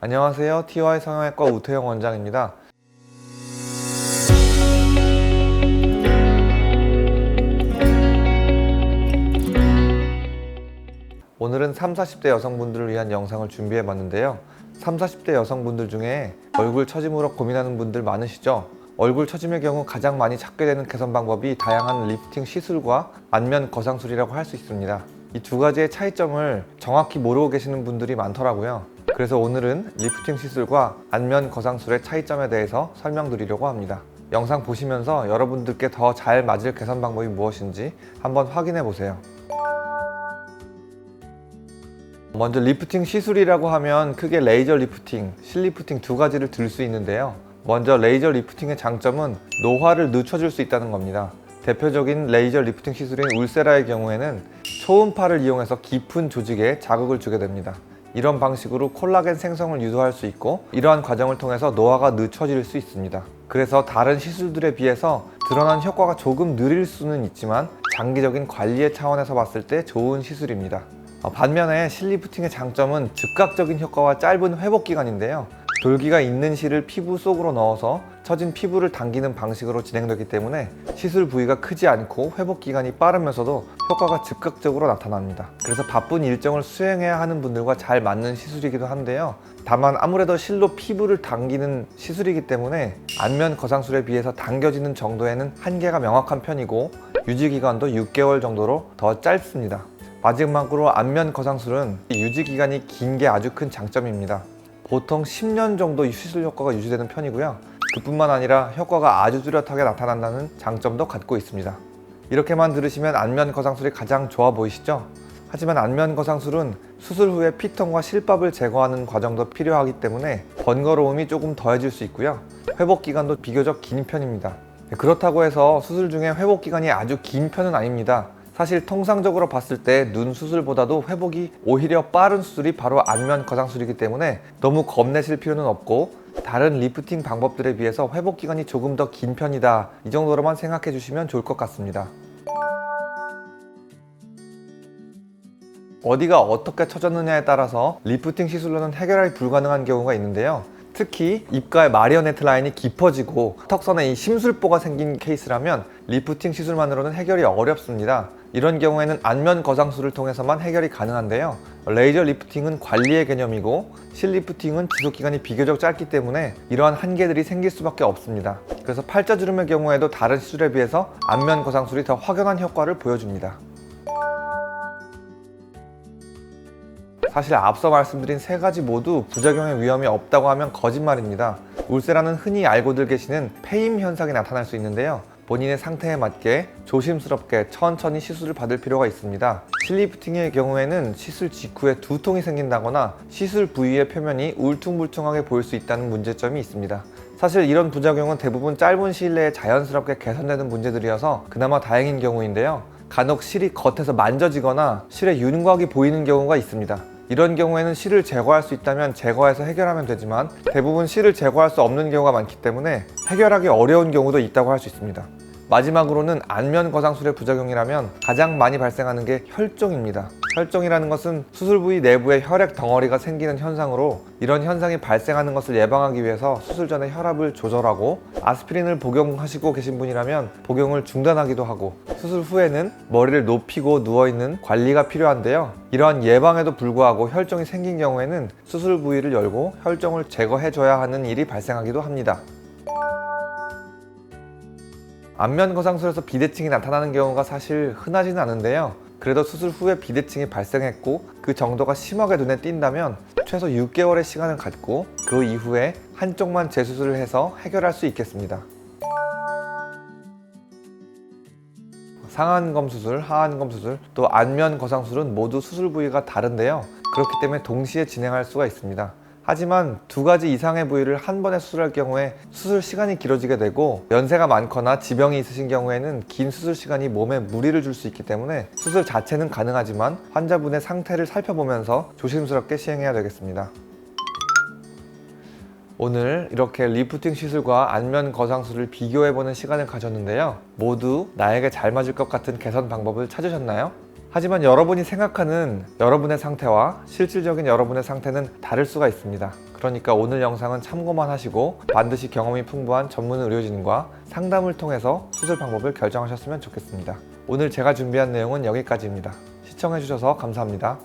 안녕하세요. TY 성형외과 우태영 원장입니다. 오늘은 30, 40대 여성분들을 위한 영상을 준비해 봤는데요. 30, 40대 여성분들 중에 얼굴 처짐으로 고민하는 분들 많으시죠? 얼굴 처짐의 경우 가장 많이 찾게 되는 개선 방법이 다양한 리프팅 시술과 안면 거상술이라고 할 수 있습니다. 이 두 가지의 차이점을 정확히 모르고 계시는 분들이 많더라고요. 그래서 오늘은 리프팅 시술과 안면 거상술의 차이점에 대해서 설명드리려고 합니다. 영상 보시면서 여러분들께 더 잘 맞을 개선 방법이 무엇인지 한번 확인해 보세요. 먼저 리프팅 시술이라고 하면 크게 레이저 리프팅, 실리프팅 두 가지를 들 수 있는데요. 먼저 레이저 리프팅의 장점은 노화를 늦춰줄 수 있다는 겁니다. 대표적인 레이저 리프팅 시술인 울세라의 경우에는 초음파를 이용해서 깊은 조직에 자극을 주게 됩니다. 이런 방식으로 콜라겐 생성을 유도할 수 있고 이러한 과정을 통해서 노화가 늦춰질 수 있습니다. 그래서 다른 시술들에 비해서 드러난 효과가 조금 느릴 수는 있지만 장기적인 관리의 차원에서 봤을 때 좋은 시술입니다. 반면에 실리프팅의 장점은 즉각적인 효과와 짧은 회복 기간인데요. 돌기가 있는 실을 피부 속으로 넣어서 처진 피부를 당기는 방식으로 진행되기 때문에 시술 부위가 크지 않고 회복 기간이 빠르면서도 효과가 즉각적으로 나타납니다. 그래서 바쁜 일정을 수행해야 하는 분들과 잘 맞는 시술이기도 한데요. 다만 아무래도 실로 피부를 당기는 시술이기 때문에 안면 거상술에 비해서 당겨지는 정도에는 한계가 명확한 편이고 유지 기간도 6개월 정도로 더 짧습니다. 마지막으로 안면 거상술은 유지 기간이 긴 게 아주 큰 장점입니다. 보통 10년 정도 시술 효과가 유지되는 편이고요. 그뿐만 아니라 효과가 아주 뚜렷하게 나타난다는 장점도 갖고 있습니다. 이렇게만 들으시면 안면 거상술이 가장 좋아 보이시죠? 하지만 안면 거상술은 수술 후에 피통과 실밥을 제거하는 과정도 필요하기 때문에 번거로움이 조금 더해질 수 있고요. 회복 기간도 비교적 긴 편입니다. 그렇다고 해서 수술 중에 회복 기간이 아주 긴 편은 아닙니다. 사실 통상적으로 봤을 때 눈 수술보다도 회복이 오히려 빠른 수술이 바로 안면 거상술이기 때문에 너무 겁내실 필요는 없고 다른 리프팅 방법들에 비해서 회복 기간이 조금 더 긴 편이다, 이 정도로만 생각해 주시면 좋을 것 같습니다. 어디가 어떻게 처졌느냐에 따라서 리프팅 시술로는 해결이 불가능한 경우가 있는데요. 특히 입가의 마리오네트 라인이 깊어지고 턱선에 이 심술보가 생긴 케이스라면 리프팅 시술만으로는 해결이 어렵습니다. 이런 경우에는 안면 거상술을 통해서만 해결이 가능한데요. 레이저 리프팅은 관리의 개념이고 실리프팅은 지속기간이 비교적 짧기 때문에 이러한 한계들이 생길 수밖에 없습니다. 그래서 팔자주름의 경우에도 다른 시술에 비해서 안면 거상술이 더 확연한 효과를 보여줍니다. 사실 앞서 말씀드린 세 가지 모두 부작용의 위험이 없다고 하면 거짓말입니다. 울세라는 흔히 알고들 계시는 폐임 현상이 나타날 수 있는데요. 본인의 상태에 맞게 조심스럽게 천천히 시술을 받을 필요가 있습니다. 실리프팅의 경우에는 시술 직후에 두통이 생긴다거나 시술 부위의 표면이 울퉁불퉁하게 보일 수 있다는 문제점이 있습니다. 사실 이런 부작용은 대부분 짧은 시일 내에 자연스럽게 개선되는 문제들이어서 그나마 다행인 경우인데요. 간혹 실이 겉에서 만져지거나 실에 윤곽이 보이는 경우가 있습니다. 이런 경우에는 실을 제거할 수 있다면 제거해서 해결하면 되지만 대부분 실을 제거할 수 없는 경우가 많기 때문에 해결하기 어려운 경우도 있다고 할 수 있습니다. 마지막으로는 안면 거상술의 부작용이라면 가장 많이 발생하는 게 혈종입니다. 혈종이라는 것은 수술 부위 내부에 혈액 덩어리가 생기는 현상으로 이런 현상이 발생하는 것을 예방하기 위해서 수술 전에 혈압을 조절하고 아스피린을 복용하시고 계신 분이라면 복용을 중단하기도 하고 수술 후에는 머리를 높이고 누워있는 관리가 필요한데요. 이러한 예방에도 불구하고 혈종이 생긴 경우에는 수술 부위를 열고 혈종을 제거해줘야 하는 일이 발생하기도 합니다. 안면 거상술에서 비대칭이 나타나는 경우가 사실 흔하지는 않은데요. 그래도 수술 후에 비대칭이 발생했고 그 정도가 심하게 눈에 띈다면 최소 6개월의 시간을 갖고 그 이후에 한쪽만 재수술을 해서 해결할 수 있겠습니다. 상안검 수술, 하안검 수술, 또 안면 거상술은 모두 수술 부위가 다른데요. 그렇기 때문에 동시에 진행할 수가 있습니다. 하지만 두 가지 이상의 부위를 한 번에 수술할 경우에 수술 시간이 길어지게 되고 연세가 많거나 지병이 있으신 경우에는 긴 수술 시간이 몸에 무리를 줄 수 있기 때문에 수술 자체는 가능하지만 환자분의 상태를 살펴보면서 조심스럽게 시행해야 되겠습니다. 오늘 이렇게 리프팅 시술과 안면 거상술을 비교해보는 시간을 가졌는데요. 모두 나에게 잘 맞을 것 같은 개선 방법을 찾으셨나요? 하지만 여러분이 생각하는 여러분의 상태와 실질적인 여러분의 상태는 다를 수가 있습니다. 그러니까 오늘 영상은 참고만 하시고 반드시 경험이 풍부한 전문 의료진과 상담을 통해서 수술 방법을 결정하셨으면 좋겠습니다. 오늘 제가 준비한 내용은 여기까지입니다. 시청해주셔서 감사합니다.